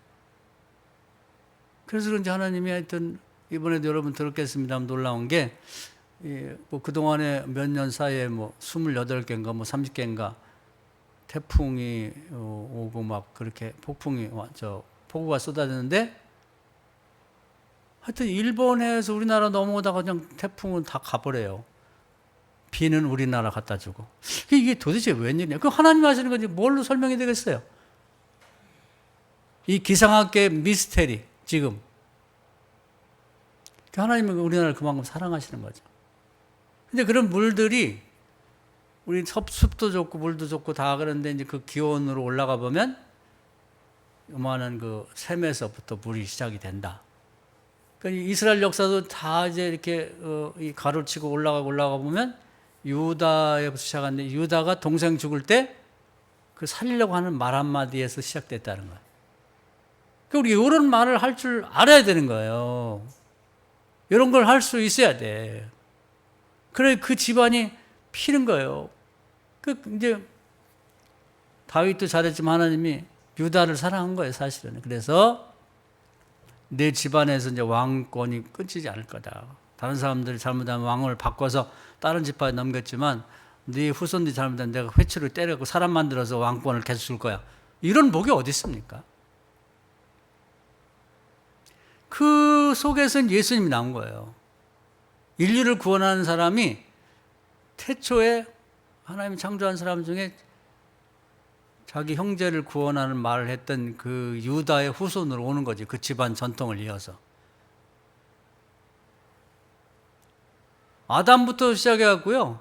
그래서 그런지 하나님이 하여튼 이번에도 여러분 들었겠습니다만 놀라운 게 뭐 그동안에 몇 년 사이에 뭐 28개인가 뭐 30개인가 태풍이 오고 막 그렇게 폭우가 쏟아지는데 하여튼 일본에서 우리나라 넘어오다가 그냥 태풍은 다 가버려요. 비는 우리나라 갖다 주고. 이게 도대체 웬일이냐. 그 하나님 하시는 건지 뭘로 설명이 되겠어요? 이 기상학계 미스테리 지금. 하나님은 우리나라를 그만큼 사랑하시는 거죠. 근데 그런 물들이 우리 습도 좋고 물도 좋고 다 그런데 이제 그 기온으로 올라가 보면 요만한 그 샘에서부터 물이 시작이 된다. 그러니까 이스라엘 역사도 다 이제 이렇게 가로치고 올라가 보면 유다에부터 시작하는데 유다가 동생 죽을 때 그 살리려고 하는 말 한마디에서 시작됐다는 거예요. 그러니까 우리 이런 말을 할 줄 알아야 되는 거예요. 이런 걸 할 수 있어야 돼. 그래 그 집안이 피는 거예요. 이제 다윗도 잘했지만 하나님이 유다를 사랑한 거예요, 사실은. 그래서 내 집안에서 이제 왕권이 끊지지 않을 거다. 다른 사람들이 잘못하면 왕을 바꿔서 다른 지파에 넘겼지만 네 후손들이 잘못하면 내가 회초리 때려고 사람 만들어서 왕권을 계속 줄 거야. 이런 복이 어디 있습니까? 그 속에서는 예수님이 나온 거예요. 인류를 구원하는 사람이 태초에 하나님이 창조한 사람 중에 자기 형제를 구원하는 말을 했던 그 유다의 후손으로 오는 거지. 그 집안 전통을 이어서. 아담부터 시작해갖고요.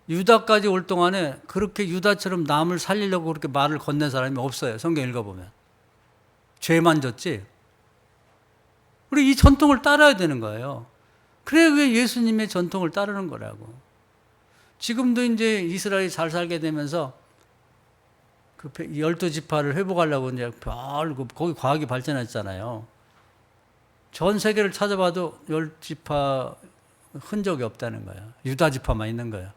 유다까지 올 동안에 그렇게 유다처럼 남을 살리려고 그렇게 말을 건넨 사람이 없어요. 성경 읽어보면. 죄만 졌지. 우리 이 전통을 따라야 되는 거예요. 그래 왜 예수님의 전통을 따르는 거라고. 지금도 이제 이스라엘이 잘 살게 되면서 그 12지파를 회복하려고 이제 거기 과학이 발전했잖아요. 전 세계를 찾아봐도 10지파 흔적이 없다는 거예요. 유다 지파만 있는 거예요.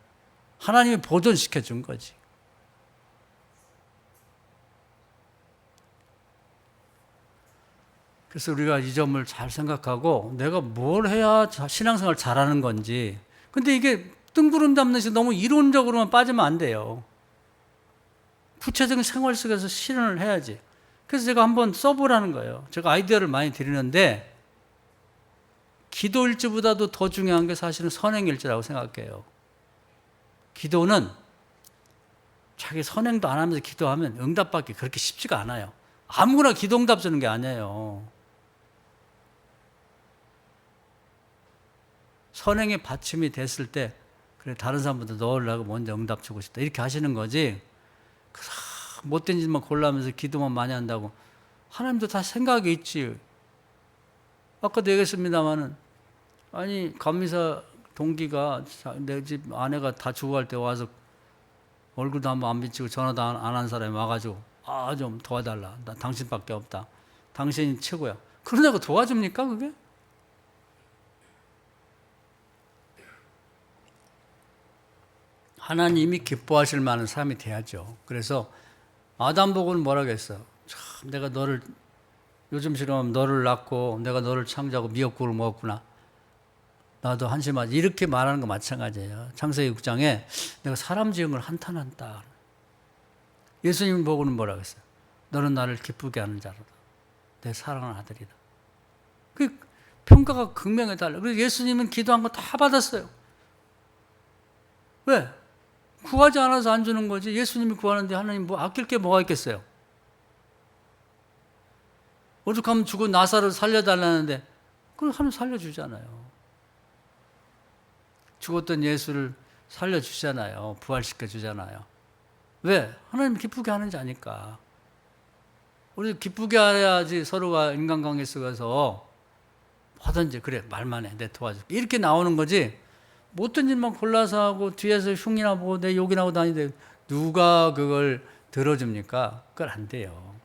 하나님이 보존시켜 준 거지. 그래서 우리가 이 점을 잘 생각하고 내가 뭘 해야 신앙생활 잘하는 건지. 근데 이게 뜬구름 잡는 식 너무 이론적으로만 빠지면 안 돼요. 구체적인 생활 속에서 실현을 해야지. 그래서 제가 한번 써보라는 거예요. 제가 아이디어를 많이 드리는데 기도일지보다도 더 중요한 게 사실은 선행일지라고 생각해요. 기도는 자기 선행도 안 하면서 기도하면 응답받기 그렇게 쉽지가 않아요. 아무거나 기도 응답 주는 게 아니에요. 선행의 받침이 됐을 때 그래 다른 사람보다 넣으려고 먼저 응답 주고 싶다 이렇게 하시는 거지. 못된 짓만 골라면서 기도만 많이 한다고 하나님도 다 생각이 있지. 아까도 얘기했습니다마는 아니 감리사 동기가 내 집 아내가 다 죽어갈 때 와서 얼굴도 한번 안 비치고 전화도 안 한 사람이 와가지고 좀 도와달라. 나 당신밖에 없다. 당신이 최고야. 그러다가 도와줍니까 그게? 하나님이 기뻐하실 만한 삶이 돼야죠. 그래서 아담 보고는 뭐라고 했어요? 참 내가 너를 요즘처럼 너를 낳고 내가 너를 창조하고 미역국을 먹었구나. 나도 한심하지. 이렇게 말하는 거 마찬가지예요. 창세기 6장에 내가 사람 지은 걸 한탄한다. 예수님 보고는 뭐라고 했어요? 너는 나를 기쁘게 하는 자로다. 내 사랑하는 아들이다. 그 평가가 극명해 달라. 그래서 예수님은 기도한 거 다 받았어요. 왜? 구하지 않아서 안 주는 거지. 예수님이 구하는데 하나님 뭐 아낄 게 뭐가 있겠어요? 오죽하면 죽은 나사를 살려달라는데 그걸 하나님 살려주잖아요. 죽었던 예수를 살려주잖아요. 부활시켜주잖아요. 왜? 하나님 기쁘게 하는지 아니까. 우리 기쁘게 해야지 서로가 인간관계 속에서 하든지 그래 말만 해 내 도와줄게 이렇게 나오는 거지. 못된 일만 골라서 하고 뒤에서 흉이나 보고 내 욕이나 하고 다니는데 누가 그걸 들어줍니까? 그걸 안 돼요.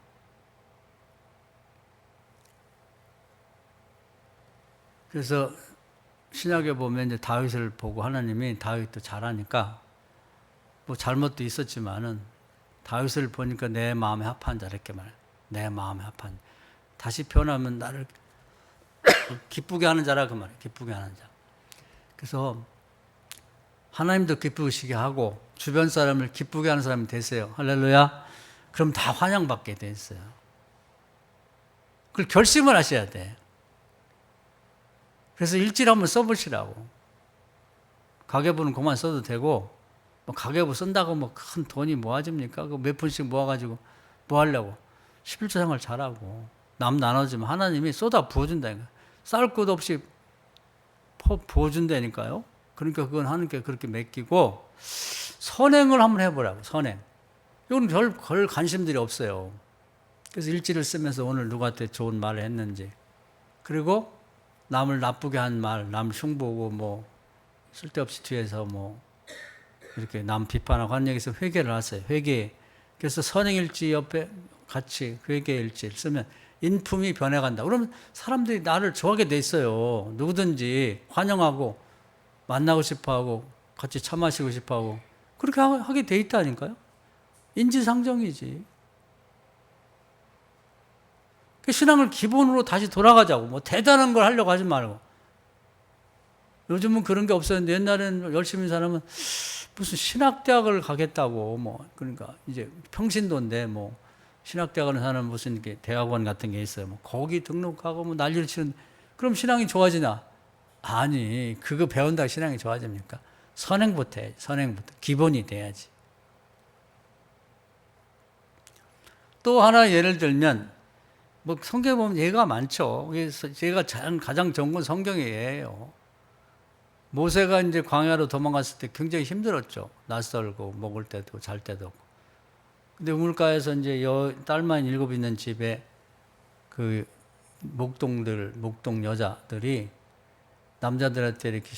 그래서 신약에 보면 이제 다윗을 보고 하나님이 다윗도 잘하니까 뭐 잘못도 있었지만은 다윗을 보니까 내 마음에 합한 자 이렇게 말해. 내 마음에 합한. 다시 표현하면 나를 기쁘게 하는 자라 그 말이에요. 기쁘게 하는 자. 그래서 하나님도 기쁘시게 하고 주변 사람을 기쁘게 하는 사람이 되세요. 할렐루야. 그럼 다 환영받게 돼 있어요. 그걸 결심을 하셔야 돼. 그래서 일지를 한번 써보시라고. 가계부는 그만 써도 되고 뭐 가계부 쓴다고 뭐 큰 돈이 모아집니까? 그 몇 푼씩 모아가지고 뭐 하려고. 11조 생활 잘하고 남 나눠주면 하나님이 쏟아 부어준다니까. 쌀 것 없이 부어준다니까요. 그러니까 그건 하나님께 그렇게 맡기고 선행을 한번 해보라고. 선행. 이건 별 관심들이 없어요. 그래서 일지를 쓰면서 오늘 누구한테 좋은 말을 했는지, 그리고 남을 나쁘게 한 말, 남 흉보고 뭐 쓸데없이 뒤에서 뭐 이렇게 남 비판하고 하는 얘기에서 회개를 하세요. 회개. 그래서 선행일지 옆에 같이 회개일지를 쓰면 인품이 변해간다. 그러면 사람들이 나를 좋아하게 돼 있어요. 누구든지 환영하고 만나고 싶어하고 같이 차 마시고 싶어하고 그렇게 하게 돼 있다니까요. 인지상정이지. 신앙을 기본으로 다시 돌아가자고. 뭐 대단한 걸 하려고 하지 말고. 요즘은 그런 게 없었는데 옛날에는 열심히 사람은 무슨 신학대학을 가겠다고 뭐 그러니까 이제 평신도인데 뭐 신학대학을 하는 무슨 이렇게 대학원 같은 게 있어요. 뭐 거기 등록하고 뭐 난리를 치는. 그럼 신앙이 좋아지나? 아니, 그거 배운다고 신앙이 좋아집니까? 선행부터 해야지. 선행부터 기본이 돼야지. 또 하나 예를 들면 뭐 성경에 보면 예가 많죠. 그래서 제가 가장 좋은 건 성경의 예예요. 모세가 이제 광야로 도망갔을 때 굉장히 힘들었죠. 낯설고 먹을 때도 잘 때도 없고. 근데 우물가에서 이제 딸만 7 있는 집에 그 목동 여자들이 남자들한테 이렇게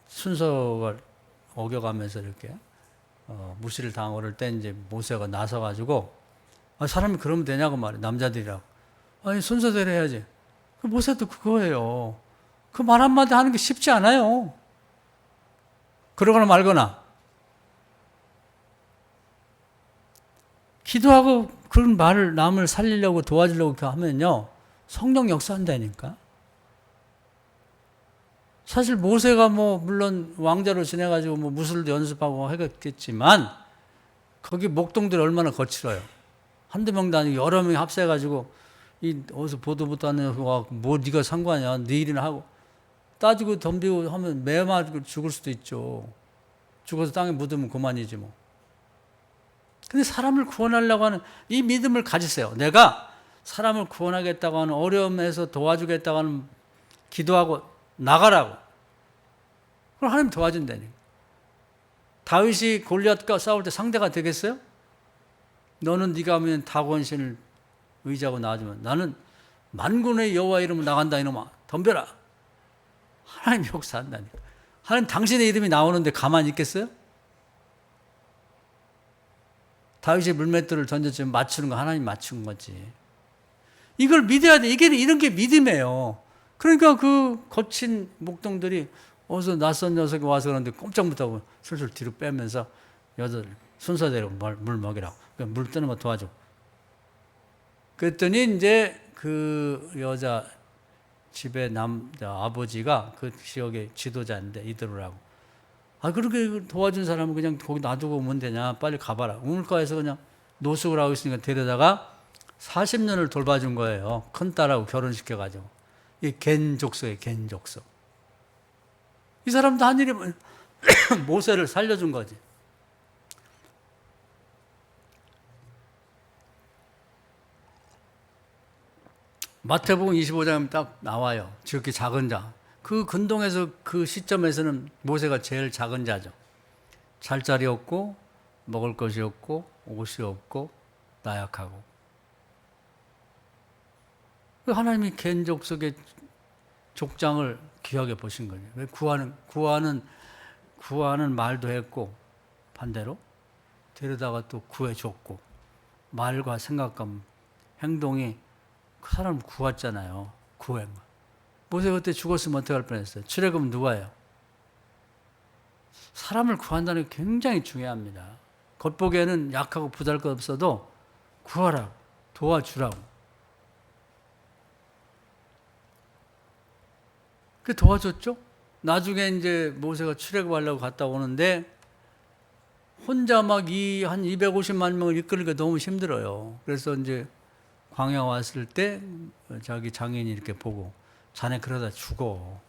순서를 어겨가면서 이렇게 무시를 당하고 그럴 때 이제 모세가 나서가지고 사람이 그러면 되냐고 말해. 남자들이라고. 아니 순서대로 해야지. 모세도 그거예요. 그 말 한마디 하는 게 쉽지 않아요. 그러거나 말거나. 기도하고 그런 말을 남을 살리려고 도와주려고 이렇게 하면요. 성령 역사한다니까. 사실 모세가 뭐 물론 왕자로 지내가지고 뭐 무술도 연습하고 하겠지만 거기 목동들이 얼마나 거칠어요. 한두 명도 아니고 여러 명이 합세해가지고 이 어디서 보도 못하는 거 뭐 네가 상관이야. 네 일이나 하고 따지고 덤비고 하면 매 맞고 죽을 수도 있죠. 죽어서 땅에 묻으면 그만이지 뭐. 근데 사람을 구원하려고 하는 이 믿음을 가지세요. 내가 사람을 구원하겠다고 하는 어려움에서 도와주겠다고 하는 기도하고 나가라고. 그럼 하나님 도와준다니. 다윗이 골리앗과 싸울 때 상대가 되겠어요? 너는 네가 하면 다곤신을 의지하고 나와주면 나는 만군의 여호와 이름으로 나간다 이놈아. 덤벼라. 하나님 역사한다니까. 하나님 당신의 이름이 나오는데 가만히 있겠어요? 다윗이 물맷돌을 던졌지만 맞추는 거 하나님 맞춘 거지. 이걸 믿어야 돼. 이런 게 믿음이에요. 그러니까 그 거친 목동들이 어디서 낯선 녀석이 와서 그러는데 꼼짝 못하고 슬슬 뒤로 빼면서 여자들 순서대로 물 먹이라고. 그러니까 물 뜨는 거 도와줘. 그랬더니 이제 그 여자 집에 아버지가 그 지역의 지도자인데 이들으라고. 아, 그렇게 도와준 사람은 그냥 거기 놔두고 오면 되냐. 빨리 가봐라. 우물가에서 그냥 노숙을 하고 있으니까 데려다가 40년을 돌봐준 거예요. 큰딸하고 결혼시켜가지고. 이 겐족속이에요, 겐족속. 이 사람도 한 일이 모세를 살려준 거지. 마태복음 25장에 딱 나와요. 지극히 작은 자. 그 근동에서 그 시점에서는 모세가 제일 작은 자죠. 잘 자리 없고 먹을 것이 없고 옷이 없고 나약하고. 하나님이 겐족속의 족장을 귀하게 보신 거예요. 왜 구하는 말도 했고 반대로 데려다가 또 구해줬고 말과 생각과 행동이 그 사람을 구했잖아요. 구한 거. 모세가 그때 죽었으면 어떻게 할 뻔했어요? 출애굽은 누가 해요? 사람을 구한다는 게 굉장히 중요합니다. 겉보기에는 약하고 부잘것없어도 구하라고, 도와주라고. 그 도와줬죠? 나중에 이제 모세가 출애굽하려고 갔다 오는데 혼자 막 한 250만 명을 이끌기가 너무 힘들어요. 그래서 이제 광야 왔을 때 자기 장인이 이렇게 보고 자네 그러다 죽어.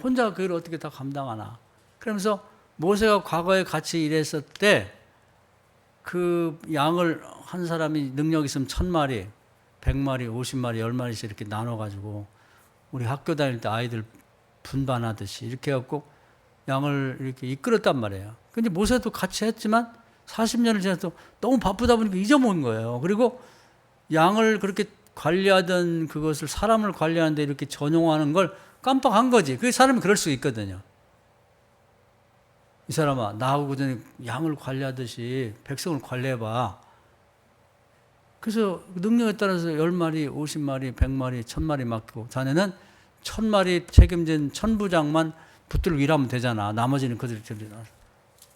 혼자 그걸 어떻게 다 감당하나. 그러면서 모세가 과거에 같이 일했을 때 그 양을 한 사람이 능력 있으면 1000마리, 100마리, 50마리, 10마리씩 이렇게 나눠가지고 우리 학교 다닐 때 아이들 분반하듯이 이렇게 해갖고 양을 이렇게 이끌었단 말이에요. 근데 모세도 같이 했지만 40년을 지나서 너무 바쁘다 보니까 잊어먹은 거예요. 그리고 양을 그렇게 관리하던 그것을 사람을 관리하는데 이렇게 전용하는 걸 깜빡한 거지. 그 사람이 그럴 수 있거든요. 이 사람아, 나하고 그전에 양을 관리하듯이 백성을 관리해봐. 그래서 능력에 따라서 10마리, 50마리, 100마리, 1000마리 맡기고 자네는 1000마리 책임진 천부장만 붙들고 일하면 되잖아. 나머지는 그들이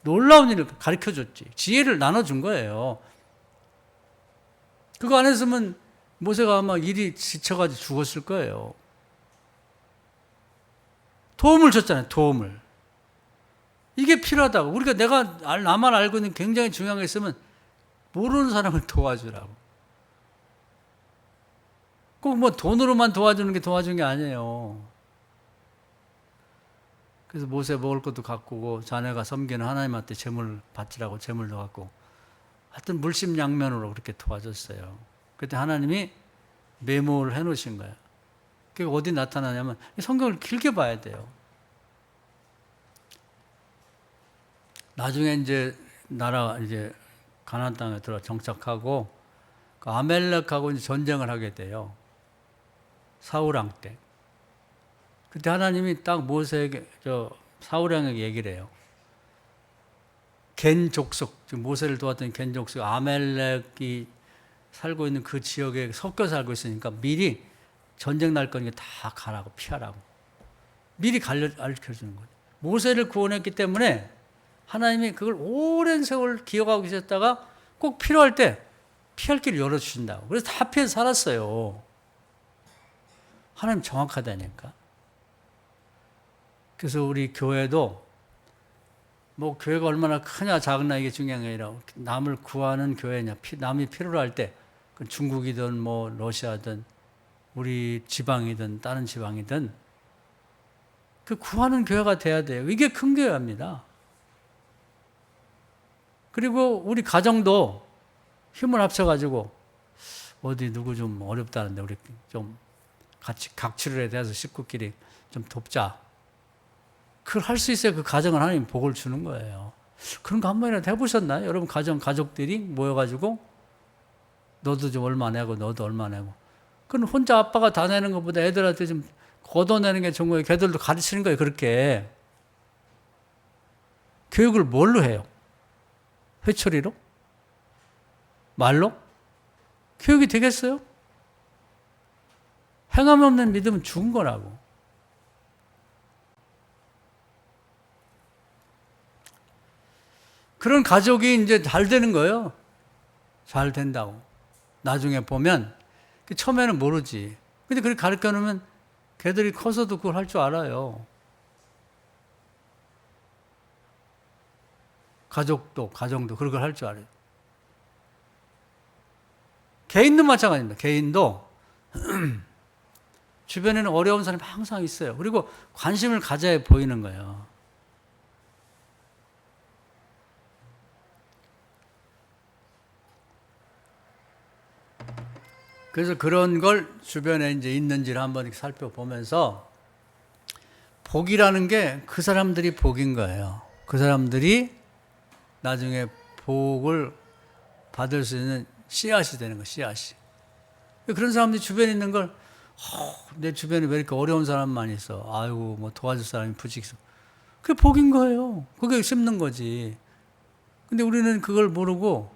놀라운 일을 가르쳐줬지. 지혜를 나눠준 거예요. 그거 안 했으면 모세가 아마 일이 지쳐가지고 죽었을 거예요. 도움을 줬잖아요. 도움을. 이게 필요하다고. 우리가 나만 알고 있는 굉장히 중요한 게 있으면 모르는 사람을 도와주라고. 꼭 뭐 돈으로만 도와주는 게 도와준 게 아니에요. 그래서 모세 먹을 것도 갖고 오고 자네가 섬기는 하나님한테 제물 바치라고 제물도 갖고 하여튼 물심양면으로 그렇게 도와줬어요. 그때 하나님이 메모를 해놓으신 거예요. 그게 어디 나타나냐면 성경을 길게 봐야 돼요. 나중에 이제 가나안 땅에 들어 정착하고 그 아멜렉하고 이제 전쟁을 하게 돼요. 사울왕 때. 그때 하나님이 딱 모세에게 사울왕에게 얘기를 해요. 겐 족속, 지금 모세를 도왔던 겐 족속 아멜렉이 살고 있는 그 지역에 섞여 살고 있으니까 미리 전쟁 날 거니까 다 가라고 피하라고 미리 가르쳐주는 거예요. 모세를 구원했기 때문에 하나님이 그걸 오랜 세월 기억하고 계셨다가 꼭 필요할 때 피할 길을 열어주신다고. 그래서 다 피해서 살았어요. 하나님 정확하다니까. 그래서 우리 교회도 뭐 교회가 얼마나 크냐 작으냐 이게 중요한 게 아니라 남을 구하는 교회냐. 남이 필요로 할 때 중국이든 뭐 러시아든 우리 지방이든 다른 지방이든 그 구하는 교회가 돼야 돼요. 이게 큰 교회입니다. 그리고 우리 가정도 힘을 합쳐가지고 어디 누구 좀 어렵다는데 우리 좀 같이 각출에 대해서 식구끼리 좀 돕자. 그걸 할 수 있어야 그 가정을 하나님 복을 주는 거예요. 그런 거 한 번이라도 해보셨나요? 여러분 가족들이 모여가지고 너도 좀 얼마 내고 너도 얼마 내고. 그건 혼자 아빠가 다 내는 것보다 애들한테 좀 걷어내는 게 좋은 거예요. 걔들도 가르치는 거예요. 그렇게. 교육을 뭘로 해요? 회초리로? 말로? 교육이 되겠어요? 행함 없는 믿음은 죽은 거라고. 그런 가족이 이제 잘 되는 거예요. 잘 된다고. 나중에 보면, 처음에는 모르지. 근데 그렇게 가르쳐 놓으면 걔들이 커서도 그걸 할 줄 알아요. 가족도, 가정도 그런 걸 할 줄 알아요. 개인도 마찬가지입니다. 개인도 주변에는 어려운 사람이 항상 있어요. 그리고 관심을 가져야 보이는 거예요. 그래서 그런 걸 주변에 이제 있는지를 한번 살펴보면서 복이라는 게 그 사람들이 복인 거예요. 그 사람들이 나중에 복을 받을 수 있는 씨앗이 되는 거예요. 씨앗이. 그런 사람들이 주변에 있는 걸 내 주변에 왜 이렇게 어려운 사람만 있어. 아이고 뭐 도와줄 사람이 부직 있어. 그게 복인 거예요. 그게 심는 거지. 근데 우리는 그걸 모르고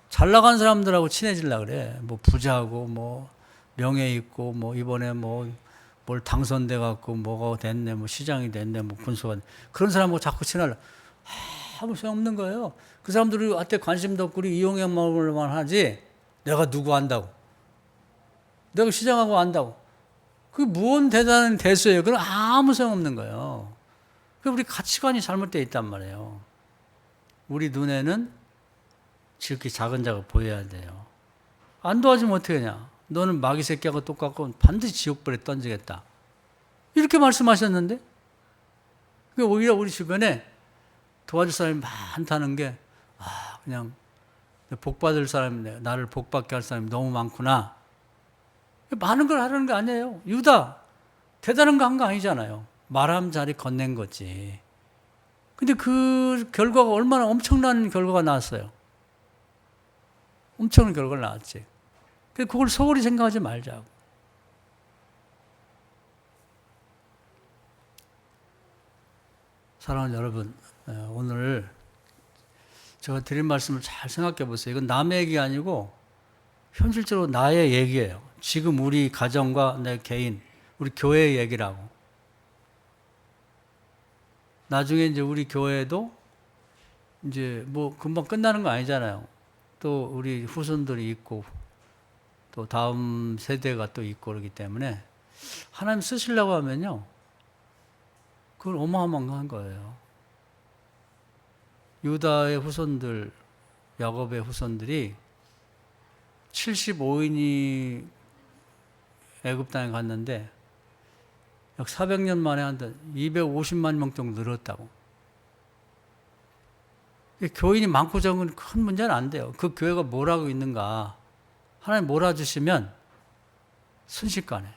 잘 나간 사람들하고 친해지려고 그래. 뭐 부자고 뭐 명예 있고 뭐 이번에 뭐 뭘 당선돼 갖고 뭐가 됐네. 뭐 시장이 됐네. 뭐 군수가 됐네. 그런 사람하고 자꾸 친하려. 아무 소용없는 거예요. 그 사람들이 한테 관심도 없고 우리 이용해 먹을만 하지. 내가 누구 안다고. 내가 시장하고 안다고. 그게 무언 대단한 대수예요. 그럼 아무 소용없는 거예요. 우리 가치관이 잘못되어 있단 말이에요. 우리 눈에는 지극히 작은 자가 보여야 돼요. 안 도와주면 어떻게 하냐. 너는 마귀 새끼하고 똑같고 반드시 지옥불에 던지겠다. 이렇게 말씀하셨는데 오히려 우리 주변에 도와줄 사람이 많다는 게 그냥 복받을 사람이 나를 복받게 할 사람이 너무 많구나. 많은 걸 하라는 게 아니에요. 유다 대단한 거 한 거 아니잖아요. 말함 자리 건넨 거지. 근데 그 결과가 얼마나 엄청난 결과가 나왔어요. 엄청난 결과가 나왔지. 그걸 소홀히 생각하지 말자고. 사랑하는 여러분, 오늘 제가 드린 말씀을 잘 생각해 보세요. 이건 남의 얘기 아니고 현실적으로 나의 얘기예요. 지금 우리 가정과 내 개인, 우리 교회의 얘기라고. 나중에 이제 우리 교회도 이제 뭐 금방 끝나는 거 아니잖아요. 또 우리 후손들이 있고 또 다음 세대가 또 있고 그러기 때문에 하나님 쓰시려고 하면요. 그건 어마어마한 거예요. 유다의 후손들, 야곱의 후손들이 75인이 애굽 땅에 갔는데 약 400년 만에 한 250만 명 정도 늘었다고. 교인이 많고 적은 큰 문제는 안 돼요. 그 교회가 뭘 하고 있는가. 하나님 몰아주시면 순식간에.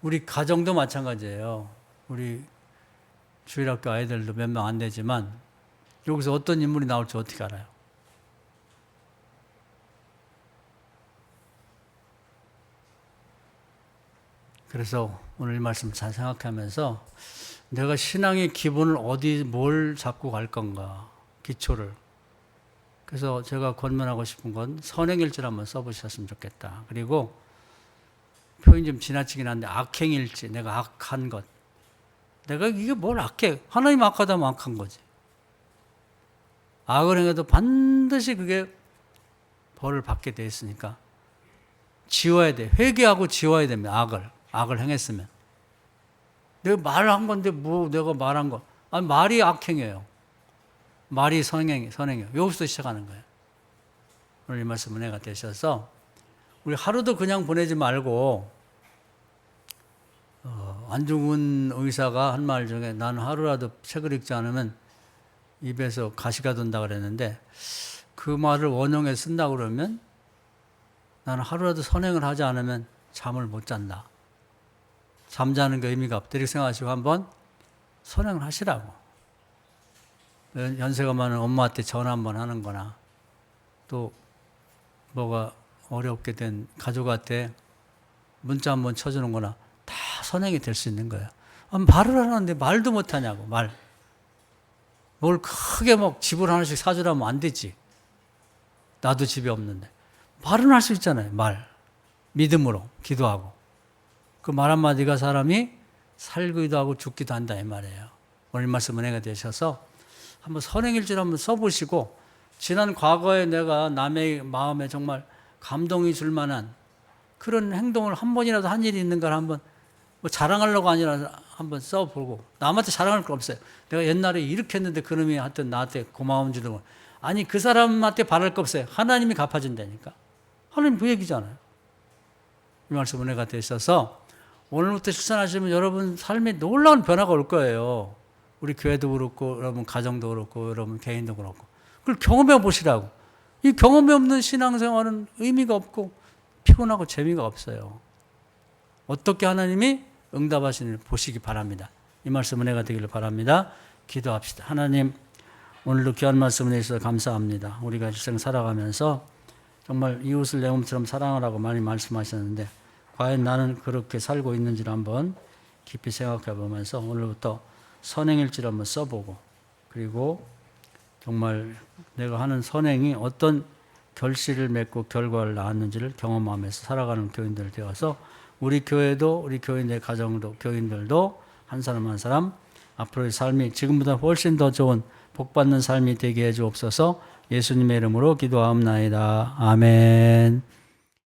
우리 가정도 마찬가지예요. 우리 주일학교 아이들도 몇 명 안 되지만 여기서 어떤 인물이 나올지 어떻게 알아요? 그래서 오늘 이 말씀 잘 생각하면서 내가 신앙의 기본을 뭘 잡고 갈 건가, 기초를. 그래서 제가 권면하고 싶은 건 선행일지를 한번 써보셨으면 좋겠다. 그리고 표현이 좀 지나치긴 한데 악행일지, 내가 악한 것. 내가 이게 뭘 악해? 하나님 악하다면 악한 거지. 악을 행해도 반드시 그게 벌을 받게 돼 있으니까 지워야 돼. 회개하고 지워야 됩니다. 악을 행했으면. 내가 말한 건데 뭐 내가 말한 거. 아니 말이 악행이에요. 말이 선행이에요. 여기서 시작하는 거예요. 오늘 이 말씀 은혜가 되셔서 우리 하루도 그냥 보내지 말고 안중근 의사가 한 말 중에 나는 하루라도 책을 읽지 않으면 입에서 가시가 돈다 그랬는데 그 말을 원형에 쓴다 그러면 나는 하루라도 선행을 하지 않으면 잠을 못 잔다. 잠자는 게 의미가 없다. 이렇게 생각하시고 한번 선행을 하시라고. 연세가 많은 엄마한테 전화 한번 하는 거나 또 뭐가 어렵게 된 가족한테 문자 한번 쳐주는 거나 다 선행이 될 수 있는 거예요. 말을 하는데 말도 못하냐고, 말. 뭘 크게 막 집을 하나씩 사주라면 안 되지. 나도 집이 없는데. 말은 할 수 있잖아요, 말. 믿음으로 기도하고. 그 말 한마디가 사람이 살기도 하고 죽기도 한다 이 말이에요. 오늘 말씀 은혜가 되셔서 한번 선행일지를 한번 써보시고 지난 과거에 내가 남의 마음에 정말 감동이 줄 만한 그런 행동을 한 번이라도 한 일이 있는가를 한번 뭐 자랑하려고 아니라 한번 써보고 남한테 자랑할 거 없어요. 내가 옛날에 이렇게 했는데 그놈이 하여튼 나한테 고마운 줄도 모르고. 아니 그 사람한테 바랄 거 없어요. 하나님이 갚아준다니까. 하나님 그 얘기잖아요. 이 말씀 은혜가 되셔서 오늘부터 실천하시면 여러분 삶에 놀라운 변화가 올 거예요. 우리 교회도 그렇고 여러분 가정도 그렇고 여러분 개인도 그렇고 그걸 경험해 보시라고. 이 경험이 없는 신앙생활은 의미가 없고 피곤하고 재미가 없어요. 어떻게 하나님이 응답하시는지 보시기 바랍니다. 이 말씀 은혜가 되기를 바랍니다. 기도합시다. 하나님 오늘도 귀한 말씀을 해주셔서 감사합니다. 우리가 일생 살아가면서 정말 이웃을 내 몸처럼 사랑하라고 많이 말씀하셨는데 과연 나는 그렇게 살고 있는지를 한번 깊이 생각해 보면서 오늘부터 선행일지를 한번 써보고 그리고 정말 내가 하는 선행이 어떤 결실을 맺고 결과를 낳았는지를 경험하면서 살아가는 교인들 되어서 우리 교회도 우리 교인들 가정도 교인들도 한 사람 한 사람 앞으로의 삶이 지금보다 훨씬 더 좋은 복받는 삶이 되게 해 주옵소서. 예수님의 이름으로 기도하옵나이다. 아멘.